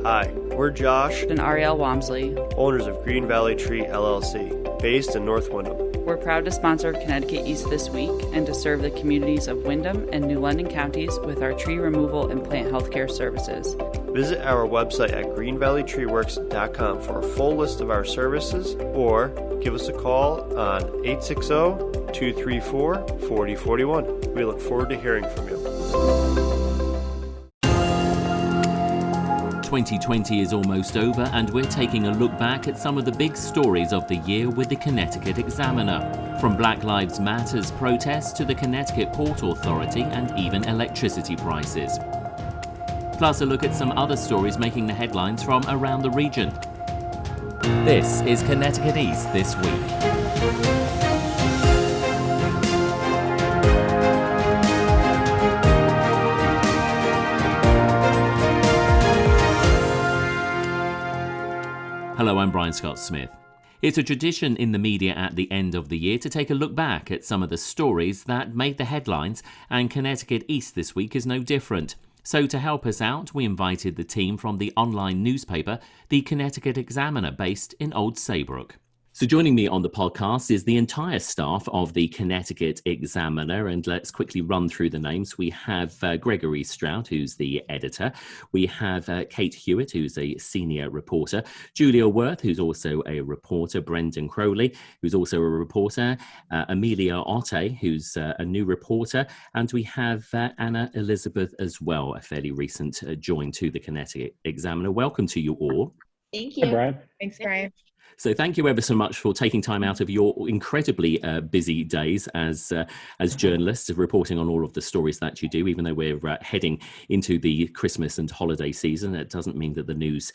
Hi, we're Josh and Ariel Walmsley, owners of Green Valley Tree LLC, based in North Windham. We're proud to sponsor Connecticut East this week and to serve the communities of Windham and New London counties with our tree removal and plant healthcare services. Visit our website at greenvalleytreeworks.com for a full list of our services or give us a call on 860-234-4041. We look forward to hearing from you. 2020 is almost over, and we're taking a look back at some of the big stories of the year with the Connecticut Examiner. From Black Lives Matter's protests to the Connecticut Port Authority and even electricity prices. Plus a look at some other stories making the headlines from around the region. This is Connecticut East This Week. Hello, I'm Brian Scott Smith. It's a tradition in the media at the end of the year to take a look back at some of the stories that made the headlines, and Connecticut East this week is no different. So to help us out, we invited the team from the online newspaper, the Connecticut Examiner, based in Old Saybrook. So joining me on the podcast is the entire staff of the Connecticut Examiner, and let's quickly run through the names. We have Gregory Stroud, who's the editor. We have Kate Hewitt, who's a senior reporter. Julia Worth, who's also a reporter. Brendan Crowley, who's also a reporter. Amelia Otte, who's a new reporter. And we have Anna Elizabeth as well, a fairly recent join to the Connecticut Examiner. Welcome to you all. Thank you. Hey, Brian. Thanks, Brian. So thank you ever so much for taking time out of your incredibly busy days as journalists, reporting on all of the stories that you do. Even though we're heading into the Christmas and holiday season, it doesn't mean that the news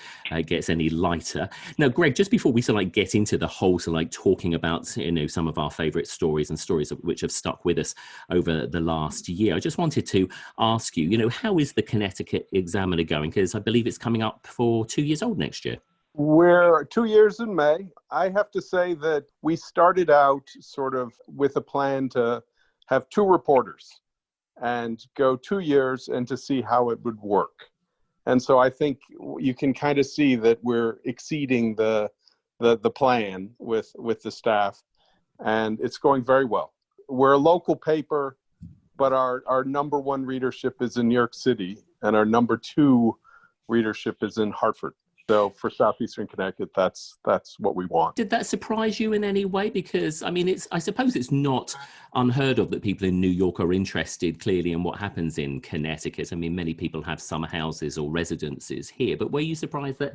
gets any lighter. Now, Greg, just before we get into the whole talking about some of our favourite stories and stories which have stuck with us over the last year, I just wanted to ask you, how is the Connecticut Examiner going? Because I believe it's coming up for 2 years old next year. We're 2 years in May. I have to say that we started out sort of with a plan to have 2 reporters and go 2 years and to see how it would work. And so I think you can kind of see that we're exceeding the plan with the staff, and it's going very well. We're a local paper, but our number 1 readership is in New York City, and our number 2 readership is in Hartford. So for Southeastern Connecticut, that's what we want. Did that surprise you in any way? Because, I suppose it's not unheard of that people in New York are interested clearly in what happens in Connecticut. Many people have summer houses or residences here. But were you surprised that,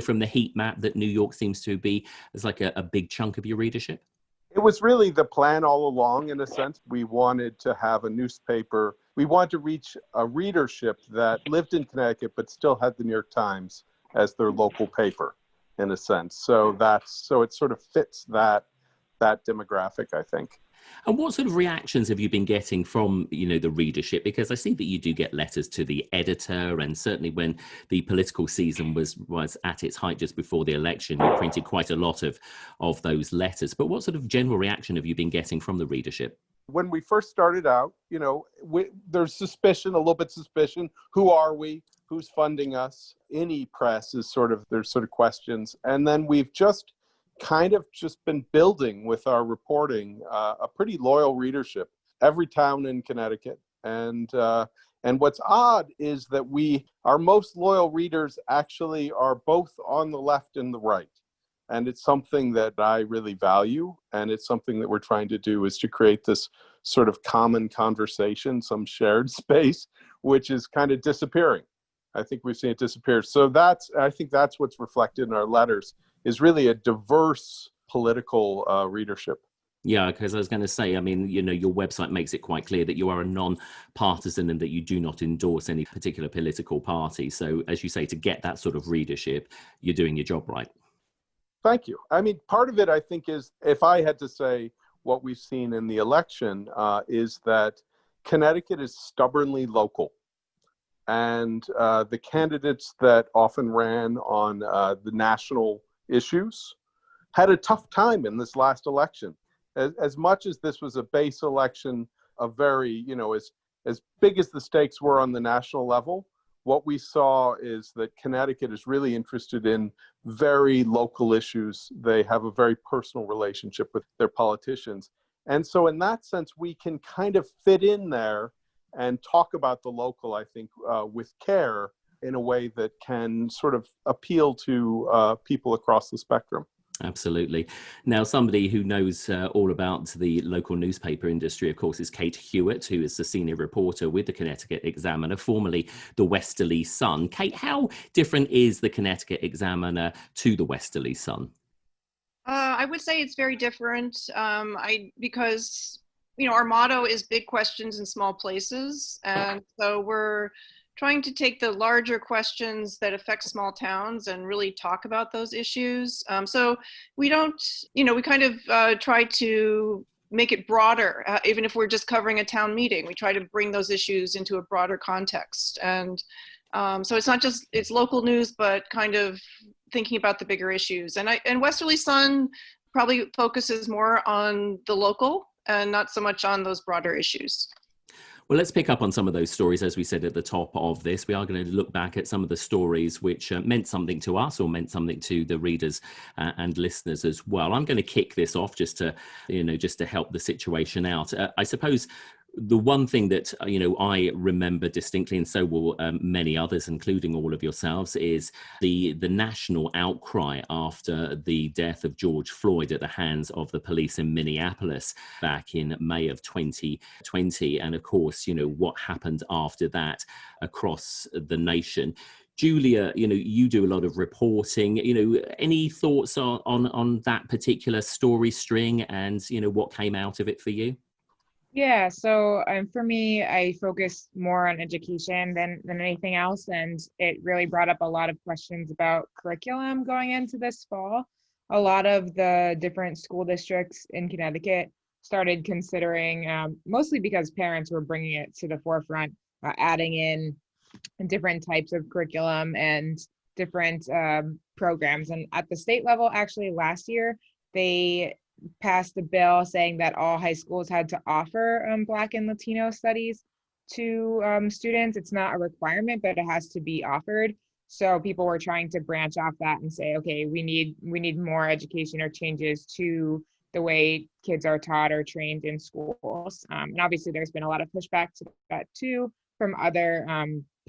from the heat map, that New York seems to be as like a big chunk of your readership? It was really the plan all along, in a sense. We wanted to have a newspaper. We wanted to reach a readership that lived in Connecticut but still had the New York Times as their local paper, in a sense. So it sort of fits that demographic, I think. And what sort of reactions have you been getting from, the readership? Because I see that you do get letters to the editor, and certainly when the political season was at its height just before the election, you printed quite a lot of those letters. But what sort of general reaction have you been getting from the readership? When we first started out, there's suspicion, a little bit suspicion. Who are we? Who's funding us? Any press is there's questions. And then we've just been building with our reporting a pretty loyal readership, every town in Connecticut. And what's odd is that our most loyal readers actually are both on the left and the right. And it's something that I really value. And it's something that we're trying to do, is to create this sort of common conversation, some shared space, which is kind of disappearing. I think we've seen it disappear. So I think that's what's reflected in our letters, is really a diverse political readership. Yeah, because I was going to say, your website makes it quite clear that you are a non-partisan and that you do not endorse any particular political party. So as you say, to get that sort of readership, you're doing your job right. Thank you. Part of it, I think, is, if I had to say what we've seen in the election, is that Connecticut is stubbornly local. And the candidates that often ran on the national issues had a tough time in this last election. As much as this was a base election, a very, as big as the stakes were on the national level, what we saw is that Connecticut is really interested in very local issues. They have a very personal relationship with their politicians. And so in that sense, we can kind of fit in there and talk about the local, I think, with care in a way that can sort of appeal to people across the spectrum. Absolutely. Now, somebody who knows all about the local newspaper industry, of course, is Kate Hewitt, who is the senior reporter with the Connecticut Examiner, formerly the Westerly Sun. Kate, how different is the Connecticut Examiner to the Westerly Sun? I would say it's very different because, our motto is big questions in small places. And so we're trying to take the larger questions that affect small towns and really talk about those issues. So we don't, we kind of try to make it broader. Even if we're just covering a town meeting, we try to bring those issues into a broader context. And so it's not just, it's local news, but kind of thinking about the bigger issues. And Westerly Sun probably focuses more on the local and not so much on those broader issues. Well, let's pick up on some of those stories. As we said at the top of this, we are going to look back at some of the stories which meant something to us or meant something to the readers and listeners as well. I'm going to kick this off just to help the situation out. I suppose the one thing that, I remember distinctly, and so will many others, including all of yourselves, is the national outcry after the death of George Floyd at the hands of the police in Minneapolis back in May of 2020. And of course, what happened after that across the nation. Julia, you do a lot of reporting. Any thoughts on that particular story string and, what came out of it for you? Yeah, so for me, I focus more on education than anything else. And it really brought up a lot of questions about curriculum going into this fall. A lot of the different school districts in Connecticut started considering, mostly because parents were bringing it to the forefront, adding in different types of curriculum and different programs. And at the state level, actually last year, they passed a bill saying that all high schools had to offer Black and Latino studies to students. It's not a requirement, but it has to be offered. So people were trying to branch off that and say, okay, we need more education or changes to the way kids are taught or trained in schools. And obviously there's been a lot of pushback to that too from other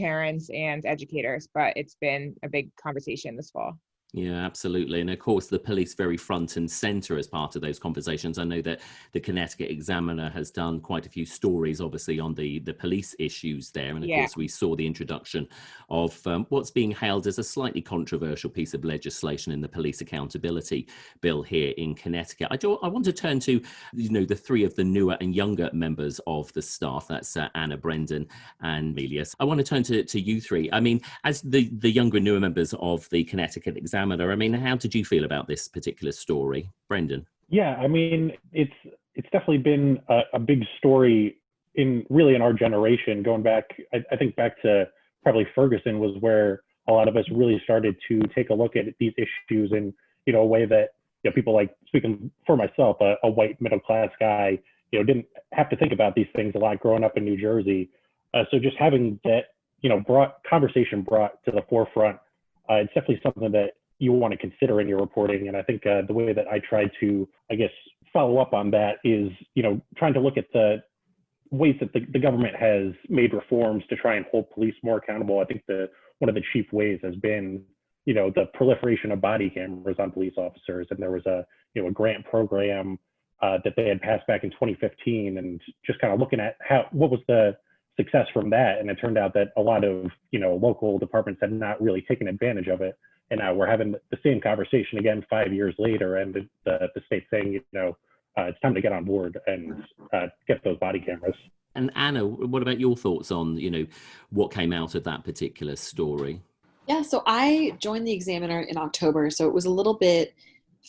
parents and educators, but it's been a big conversation this fall. Yeah, absolutely. And of course, the police very front and center as part of those conversations. I know that the Connecticut Examiner has done quite a few stories, obviously, on the police issues there. And of course, we saw the introduction of what's being hailed as a slightly controversial piece of legislation in the police accountability bill here in Connecticut. I want to turn to, the three of the newer and younger members of the staff. That's Anna, Brendan, and Melius. I want to turn to you three. I mean, as the younger and newer members of the Connecticut Examiner, I mean, how did you feel about this particular story, Brendan? Yeah, I mean, it's definitely been a big story in our generation. Going back, I think back to probably Ferguson was where a lot of us really started to take a look at these issues in a way that people like, speaking for myself, a white middle class guy, didn't have to think about these things a lot growing up in New Jersey. So just having that conversation brought to the forefront, it's definitely something that you want to consider in your reporting. And I think the way that I try to, follow up on that is, trying to look at the ways that the government has made reforms to try and hold police more accountable. I think one of the chief ways has been, the proliferation of body cameras on police officers. And there was a grant program that they had passed back in 2015, and just kind of looking at what was the success from that. And it turned out that a lot of, local departments had not really taken advantage of it. And now we're having the same conversation again 5 years later, and the state saying, it's time to get on board and get those body cameras. And Anna, what about your thoughts on, what came out of that particular story? Yeah, so I joined the Examiner in October, so it was a little bit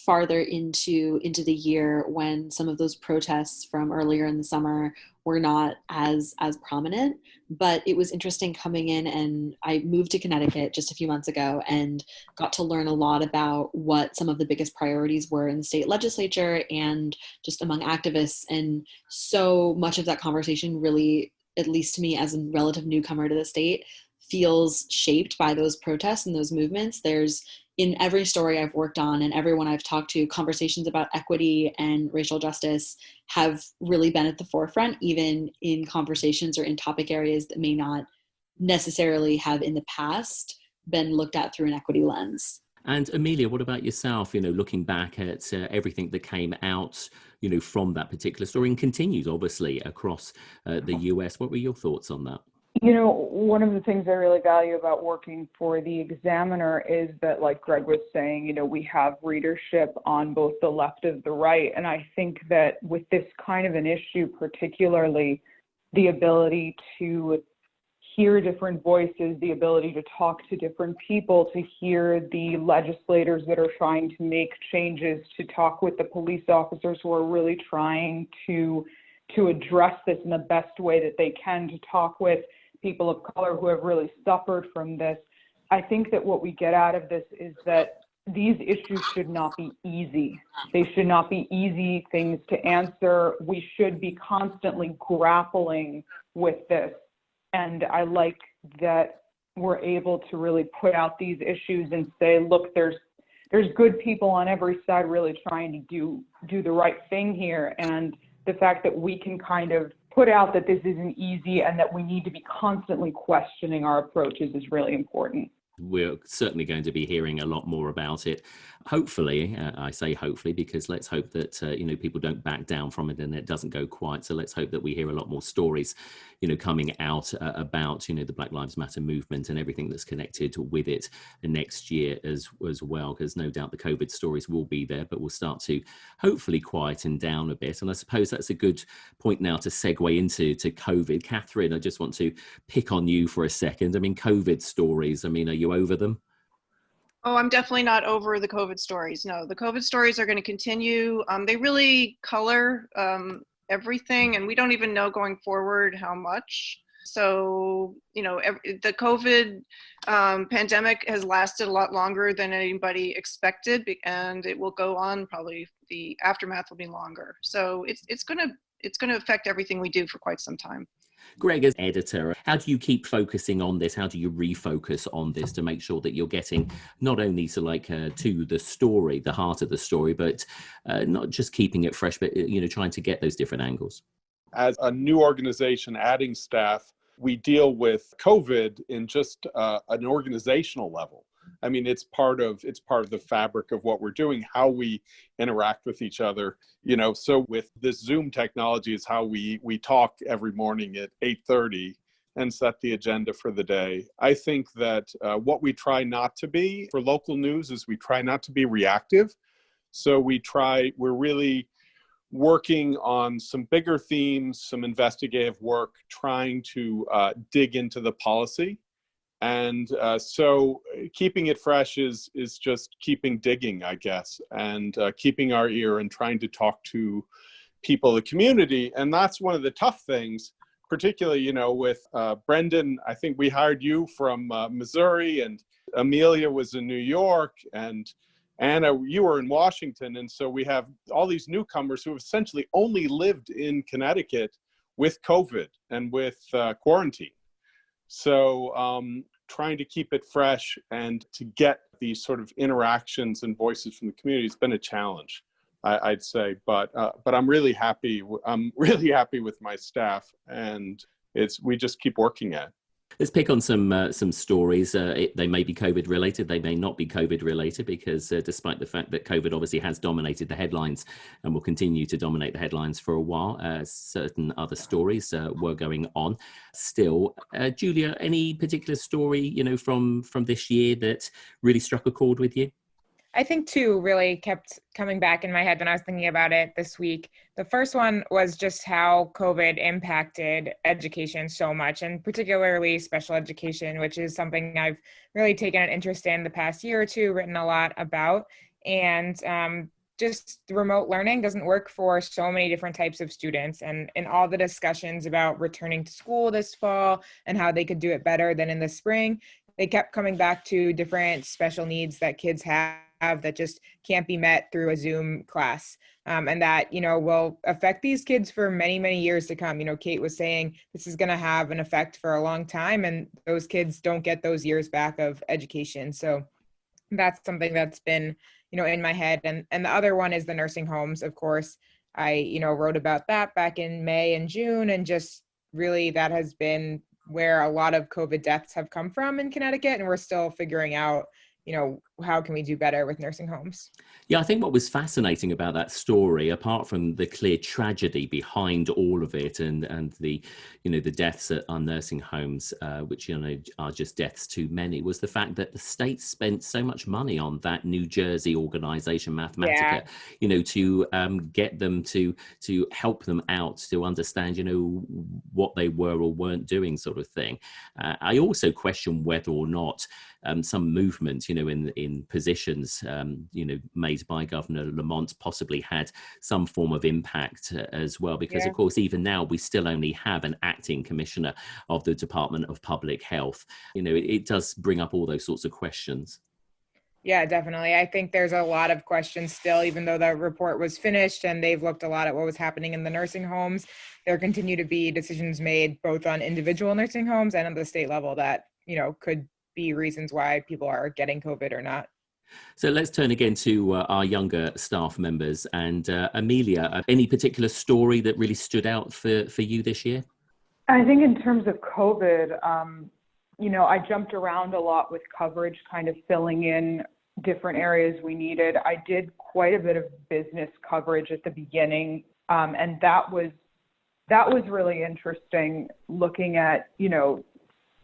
farther into the year when some of those protests from earlier in the summer were not as prominent. But it was interesting coming in, and I moved to Connecticut just a few months ago and got to learn a lot about what some of the biggest priorities were in the state legislature and just among activists. And so much of that conversation really, at least to me as a relative newcomer to the state, feels shaped by those protests and those movements. There's, in every story I've worked on and everyone I've talked to, conversations about equity and racial justice have really been at the forefront, even in conversations or in topic areas that may not necessarily have in the past been looked at through an equity lens. And Amelia, what about yourself? Looking back at everything that came out, from that particular story and continues obviously across the US. What were your thoughts on that? One of the things I really value about working for the Examiner is that, like Greg was saying, we have readership on both the left and the right. And I think that with this kind of an issue, particularly the ability to hear different voices, the ability to talk to different people, to hear the legislators that are trying to make changes, to talk with the police officers who are really trying to address this in the best way that they can, to talk with people of color who have really suffered from this. I think that what we get out of this is that these issues should not be easy. They should not be easy things to answer. We should be constantly grappling with this. And I like that we're able to really put out these issues and say, look, there's good people on every side really trying to do the right thing here. And the fact that we can kind of put out that this isn't easy and that we need to be constantly questioning our approaches is really important. We're certainly going to be hearing a lot more about it. Hopefully, I say hopefully because let's hope that people don't back down from it and it doesn't go quiet. So let's hope that we hear a lot more stories, coming out about the Black Lives Matter movement and everything that's connected with it next year as well. Because no doubt the COVID stories will be there, but we'll start to hopefully quieten down a bit. And I suppose that's a good point now to segue into COVID. Catherine, I just want to pick on you for a second. I mean, COVID stories. I mean, are you over them? Oh, I'm definitely not over the COVID stories. No, the COVID stories are going to continue. They really color everything, and we don't even know going forward how much. So, the COVID pandemic has lasted a lot longer than anybody expected, and it will go on. Probably the aftermath will be longer. So it's going to affect everything we do for quite some time. Greg, as editor, how do you keep focusing on this? How do you refocus on this to make sure that you're getting not only to the story, the heart of the story, but not just keeping it fresh, but trying to get those different angles? As a new organization adding staff, we deal with COVID in just an organizational level. I mean, it's part of the fabric of what we're doing, how we interact with each other. So with this Zoom technology is how we talk every morning at 8:30 and set the agenda for the day. I think that what we try not to be for local news is we try not to be reactive. So we're really working on some bigger themes, some investigative work, trying to dig into the policy. And so keeping it fresh is just keeping digging, I guess, and keeping our ear and trying to talk to people, the community. And that's one of the tough things, particularly, with Brendan. I think we hired you from Missouri, and Amelia was in New York, and Anna, you were in Washington. And so we have all these newcomers who have essentially only lived in Connecticut with COVID and with quarantine. So trying to keep it fresh and to get these sort of interactions and voices from the community has been a challenge, I'd say. But I'm really happy. I'm really happy with my staff, and we just keep working at it. Let's pick on some stories. They may be COVID related, they may not be COVID related, because despite the fact that COVID obviously has dominated the headlines and will continue to dominate the headlines for a while, certain other stories were going on still. Julia, any particular story, from this year that really struck a chord with you? I think two really kept coming back in my head when I was thinking about it this week. The first one was just how COVID impacted education so much, and particularly special education, which is something I've really taken an interest in the past year or two, written a lot about. And just remote learning doesn't work for so many different types of students. And in all the discussions about returning to school this fall and how they could do it better than in the spring, they kept coming back to different special needs that kids have that just can't be met through a Zoom class. And that, will affect these kids for many, many years to come. Kate was saying this is going to have an effect for a long time, and those kids don't get those years back of education. So that's something that's been, in my head. And the other one is the nursing homes, of course. I, wrote about that back in May and June, and just really that has been where a lot of COVID deaths have come from in Connecticut. And we're still figuring out, how can we do better with nursing homes? Yeah, I think what was fascinating about that story, apart from the clear tragedy behind all of it and the, the deaths at our nursing homes, which, are just deaths too many, was the fact that the state spent so much money on that New Jersey organization, Mathematica, to get them to help them out to understand, what they were or weren't doing, sort of thing. I also question whether or not some movement, in positions, made by Governor Lamont possibly had some form of impact as well, because of course, even now we still only have an acting commissioner of the Department of Public Health. It does bring up all those sorts of questions. Yeah, definitely. I think there's a lot of questions still, even though the report was finished and they've looked a lot at what was happening in the nursing homes. There continue to be decisions made both on individual nursing homes and at the state level that, could be reasons why people are getting COVID or not. So let's turn again to our younger staff members. And Amelia, any particular story that really stood out for you this year? I think in terms of COVID, I jumped around a lot with coverage, kind of filling in different areas we needed. I did quite a bit of business coverage at the beginning, and that was really interesting, looking at,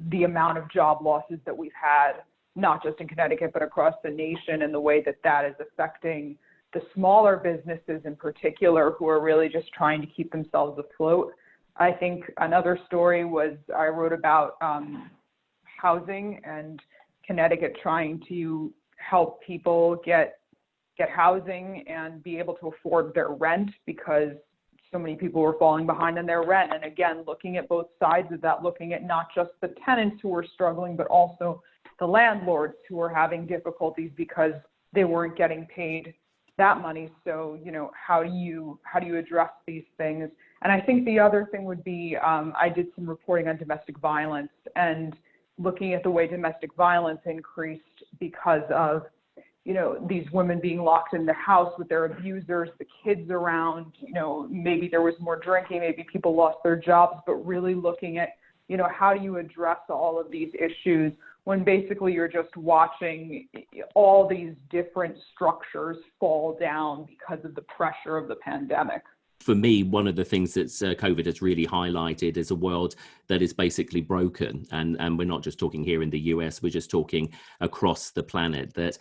the amount of job losses that we've had, not just in Connecticut, but across the nation, and the way that is affecting the smaller businesses in particular, who are really just trying to keep themselves afloat. I think another story was I wrote about housing and Connecticut trying to help people get housing and be able to afford their rent, because so many people were falling behind on their rent. And again, looking at both sides of that, looking at not just the tenants who were struggling, but also the landlords who were having difficulties because they weren't getting paid that money. So, how do you address these things? And I think the other thing would be, I did some reporting on domestic violence, and looking at the way domestic violence increased because of, these women being locked in the house with their abusers, the kids around, maybe there was more drinking, maybe people lost their jobs, but really looking at, how do you address all of these issues when basically you're just watching all these different structures fall down because of the pressure of the pandemic. For me, one of the things that COVID has really highlighted is a world that is basically broken. And we're not just talking here in the US, we're just talking across the planet, that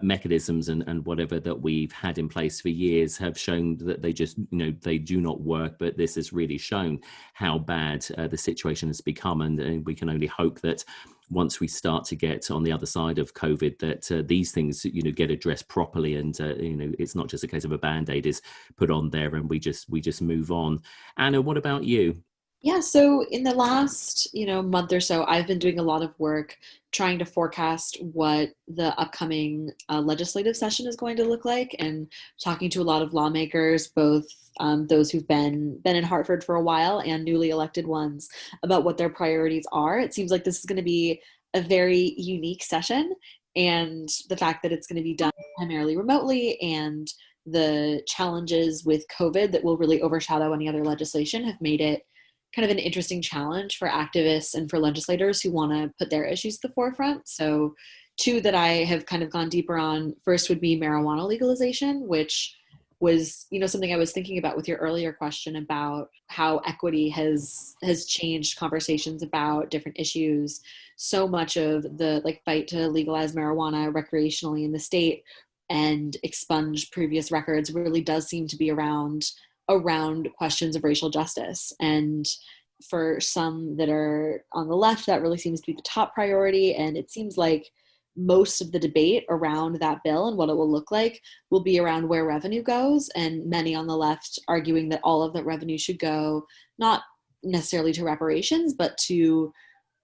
mechanisms and whatever that we've had in place for years have shown that they just, they do not work. But this has really shown how bad the situation has become. And we can only hope that once we start to get on the other side of COVID, that these things, get addressed properly, and it's not just a case of a Band-Aid is put on there and we just move on. Anna, what about you? Yeah, so in the last, month or so, I've been doing a lot of work trying to forecast what the upcoming legislative session is going to look like, and talking to a lot of lawmakers, both those who've been in Hartford for a while and newly elected ones, about what their priorities are. It seems like this is going to be a very unique session, and the fact that it's going to be done primarily remotely, and the challenges with COVID that will really overshadow any other legislation have made it kind of an interesting challenge for activists and for legislators who want to put their issues to the forefront. So two that I have kind of gone deeper on, first would be marijuana legalization, which was, something I was thinking about with your earlier question about how equity has changed conversations about different issues. So much of the fight to legalize marijuana recreationally in the state and expunge previous records really does seem to be around questions of racial justice. And for some that are on the left, that really seems to be the top priority. And it seems like most of the debate around that bill and what it will look like will be around where revenue goes, and many on the left arguing that all of that revenue should go not necessarily to reparations, but to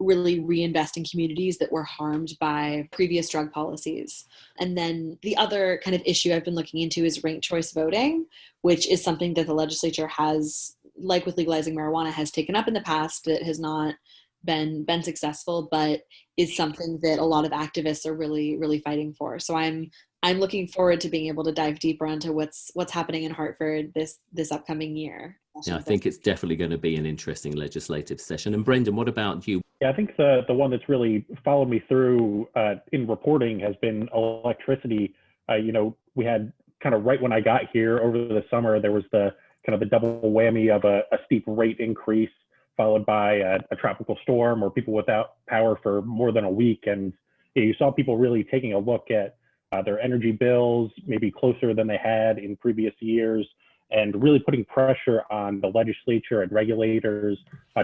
really reinvest in communities that were harmed by previous drug policies. And then the other kind of issue I've been looking into is ranked choice voting, which is something that the legislature has, like with legalizing marijuana, has taken up in the past that has not been successful, but is something that a lot of activists are really, really fighting for. So I'm looking forward to being able to dive deeper into what's happening in Hartford this upcoming year. Yeah, I think it's definitely going to be an interesting legislative session. And Brendan, what about you? Yeah, I think the one that's really followed me through in reporting has been electricity. We had kind of right when I got here over the summer, there was the kind of the double whammy of a steep rate increase followed by a tropical storm or people without power for more than a week. And you saw people really taking a look at their energy bills, maybe closer than they had in previous years, and really putting pressure on the legislature and regulators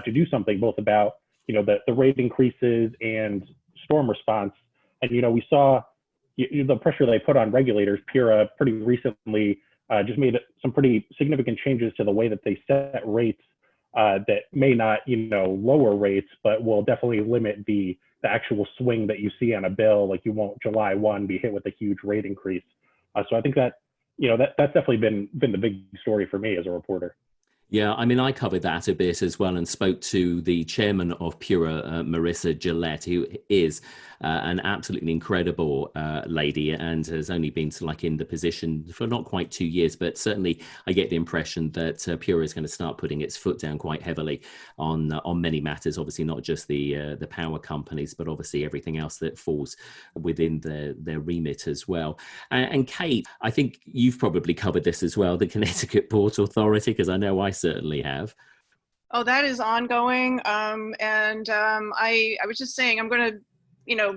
to do something both about, the rate increases and storm response. And, we saw the pressure they put on regulators. PURA pretty recently just made some pretty significant changes to the way that they set rates that may not, lower rates, but will definitely limit the actual swing that you see on a bill. Like you won't July 1 be hit with a huge rate increase. So I think that, that's definitely been the big story for me as a reporter. Yeah, I mean, I covered that a bit as well and spoke to the chairman of PURA, Marissa Gillette, who is an absolutely incredible lady and has only been in the position for not quite 2 years, but certainly I get the impression that PURA is going to start putting its foot down quite heavily on many matters, obviously not just the power companies, but obviously everything else that falls within their remit as well. And Kate, I think you've probably covered this as well, the Connecticut Port Authority, because I know I certainly have. Oh, that is ongoing. I was just saying, I'm going to,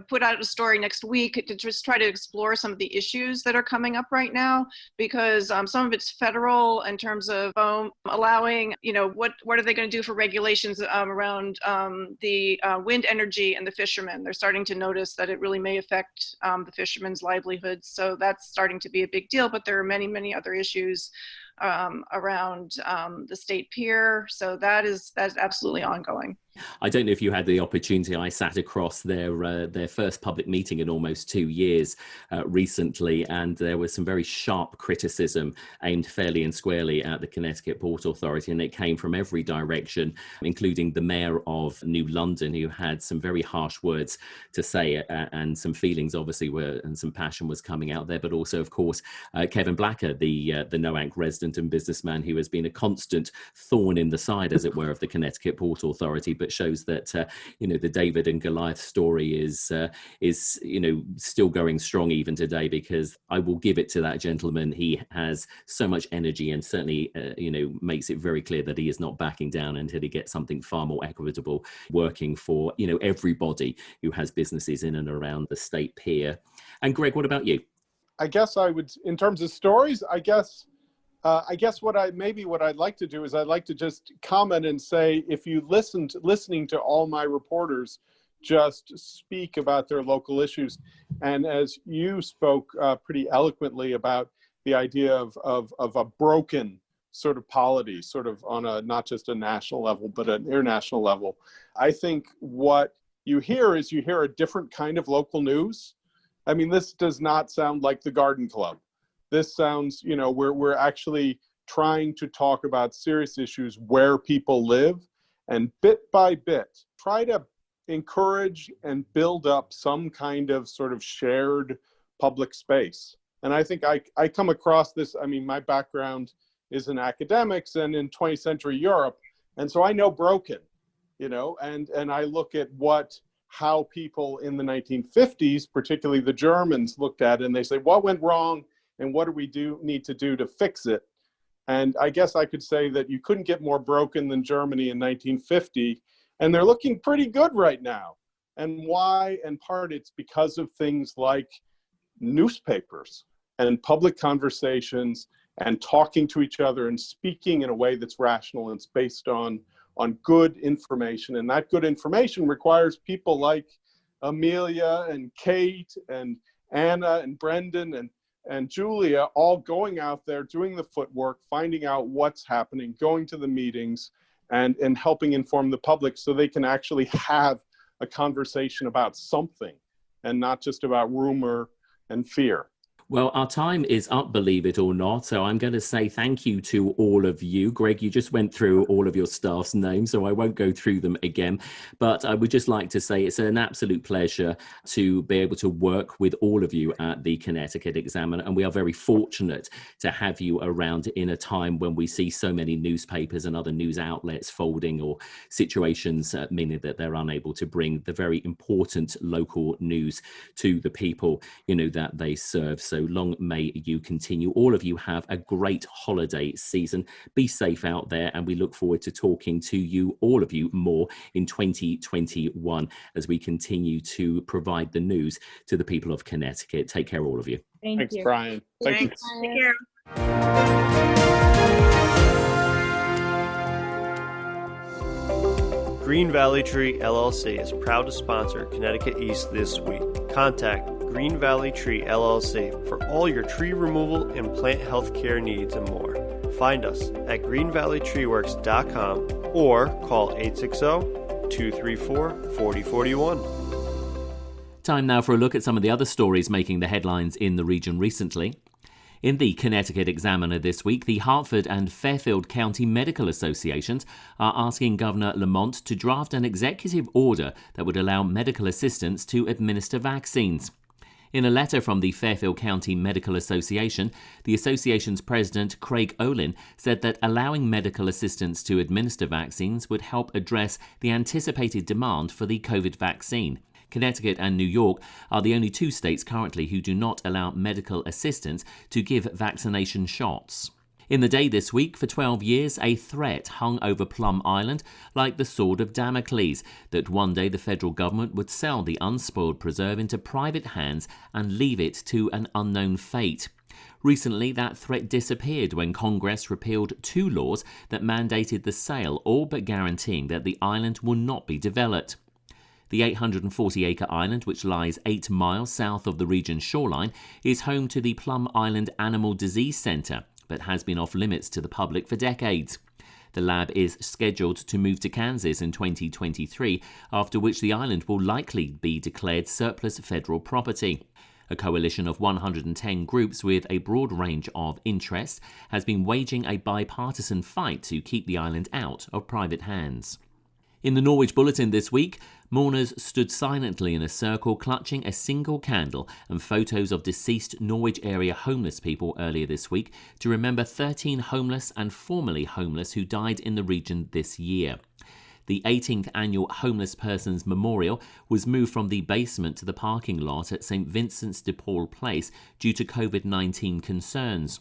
put out a story next week to just try to explore some of the issues that are coming up right now, because some of it's federal in terms of allowing, what are they going to do for regulations around the wind energy and the fishermen. They're starting to notice that it really may affect the fishermen's livelihoods. So that's starting to be a big deal, but there are many, many other issues around the state pier. So that's absolutely ongoing. I don't know if you had the opportunity. I sat across their first public meeting in almost 2 years recently, and there was some very sharp criticism aimed fairly and squarely at the Connecticut Port Authority, and it came from every direction, including the mayor of New London, who had some very harsh words to say, and some feelings obviously and some passion was coming out there, but also, of course, Kevin Blacker, the Noank resident and businessman who has been a constant thorn in the side, as it were, of the Connecticut Port Authority, but shows that the David and Goliath story is still going strong even today, because I will give it to that gentleman. He has so much energy and certainly makes it very clear that he is not backing down until he gets something far more equitable working for everybody who has businesses in and around the state pier. And Greg, what about you? I guess I would, in terms of stories, I guess what I'd like to do is I'd like to just comment and say, if you listening to all my reporters just speak about their local issues, and as you spoke pretty eloquently about the idea of a broken sort of polity, sort of on a not just a national level but an international level, I think what you hear is a different kind of local news. I mean, this does not sound like the Garden Club. This sounds, we're actually trying to talk about serious issues where people live, and bit by bit, try to encourage and build up some kind of sort of shared public space. And I think I come across this, I mean, my background is in academics and in 20th century Europe. And so I know broken, and I look at how people in the 1950s, particularly the Germans, looked at it, and they say, what went wrong? And what do we need to do to fix it? And I guess I could say that you couldn't get more broken than Germany in 1950. And they're looking pretty good right now. And why? In part, it's because of things like newspapers and public conversations and talking to each other and speaking in a way that's rational and it's based on good information. And that good information requires people like Amelia and Kate and Anna and Brendan and Julia all going out there, doing the footwork, finding out what's happening, going to the meetings, and helping inform the public so they can actually have a conversation about something and not just about rumor and fear. Well, our time is up, believe it or not. So I'm going to say thank you to all of you. Greg, you just went through all of your staff's names, so I won't go through them again. But I would just like to say it's an absolute pleasure to be able to work with all of you at the Connecticut Examiner. And we are very fortunate to have you around in a time when we see so many newspapers and other news outlets folding, or situations meaning that they're unable to bring the very important local news to the people, that they serve. So long may you continue. All of you have a great holiday season. Be safe out there, and we look forward to talking to you, all of you, more in 2021 as we continue to provide the news to the people of Connecticut. Take care, all of you. Thanks, you. Brian. Thanks. Take care. Green Valley Tree LLC is proud to sponsor Connecticut East this week. Contact Green Valley Tree LLC for all your tree removal and plant health care needs and more. Find us at greenvalleytreeworks.com or call 860-234-4041. Time now for a look at some of the other stories making the headlines in the region recently. In the Connecticut Examiner this week, the Hartford and Fairfield County Medical Associations are asking Governor Lamont to draft an executive order that would allow medical assistants to administer vaccines. In a letter from the Fairfield County Medical Association, the association's president, Craig Olin, said that allowing medical assistants to administer vaccines would help address the anticipated demand for the COVID vaccine. Connecticut and New York are the only two states currently who do not allow medical assistants to give vaccination shots. In the day this week, for 12 years, a threat hung over Plum Island like the sword of Damocles, that one day the federal government would sell the unspoiled preserve into private hands and leave it to an unknown fate. Recently, that threat disappeared when Congress repealed two laws that mandated the sale, all but guaranteeing that the island will not be developed. The 840-acre island, which lies 8 miles south of the region's shoreline, is home to the Plum Island Animal Disease Center, but has been off limits to the public for decades. The lab is scheduled to move to Kansas in 2023, after which the island will likely be declared surplus federal property. A coalition of 110 groups with a broad range of interests has been waging a bipartisan fight to keep the island out of private hands. In the Norwich Bulletin this week, mourners stood silently in a circle clutching a single candle and photos of deceased Norwich area homeless people earlier this week to remember 13 homeless and formerly homeless who died in the region this year. The 18th annual Homeless Persons Memorial was moved from the basement to the parking lot at St. Vincent's de Paul Place due to COVID-19 concerns.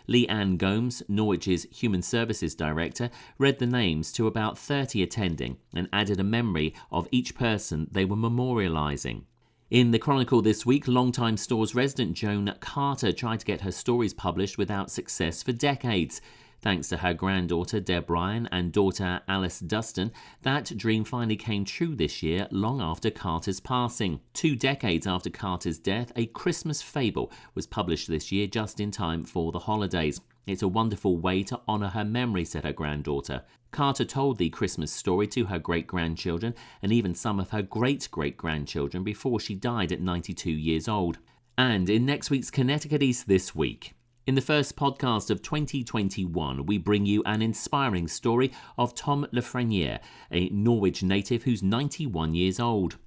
Leanne Gomes, Norwich's Human Services Director, read the names to about 30 attending and added a memory of each person they were memorialising. In the Chronicle this week, longtime Stores resident Joan Carter tried to get her stories published without success for decades. Thanks to her granddaughter Deb Ryan and daughter Alice Dustin, that dream finally came true this year, long after Carter's passing. 2 decades after Carter's death, A Christmas Fable was published this year just in time for the holidays. It's a wonderful way to honour her memory, said her granddaughter. Carter told the Christmas story to her great-grandchildren and even some of her great-great-grandchildren before she died at 92 years old. And in next week's Connecticut East This Week, in the first podcast of 2021, we bring you an inspiring story of Tom Lafreniere, a Norwich native who's 91 years old.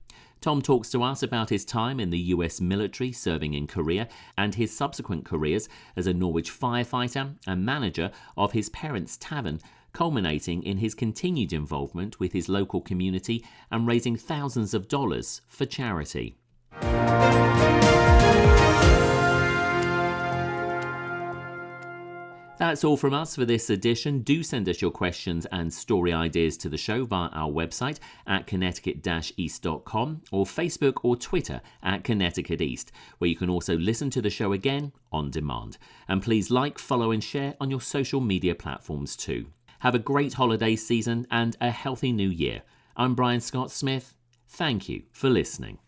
Tom talks to us about his time in the US military serving in Korea and his subsequent careers as a Norwich firefighter and manager of his parents' tavern, culminating in his continued involvement with his local community and raising thousands of dollars for charity. That's all from us for this edition. Do send us your questions and story ideas to the show via our website at connecticut-east.com or Facebook or Twitter at Connecticut East, where you can also listen to the show again on demand. And please like, follow and share on your social media platforms too. Have a great holiday season and a healthy new year. I'm Brian Scott Smith. Thank you for listening.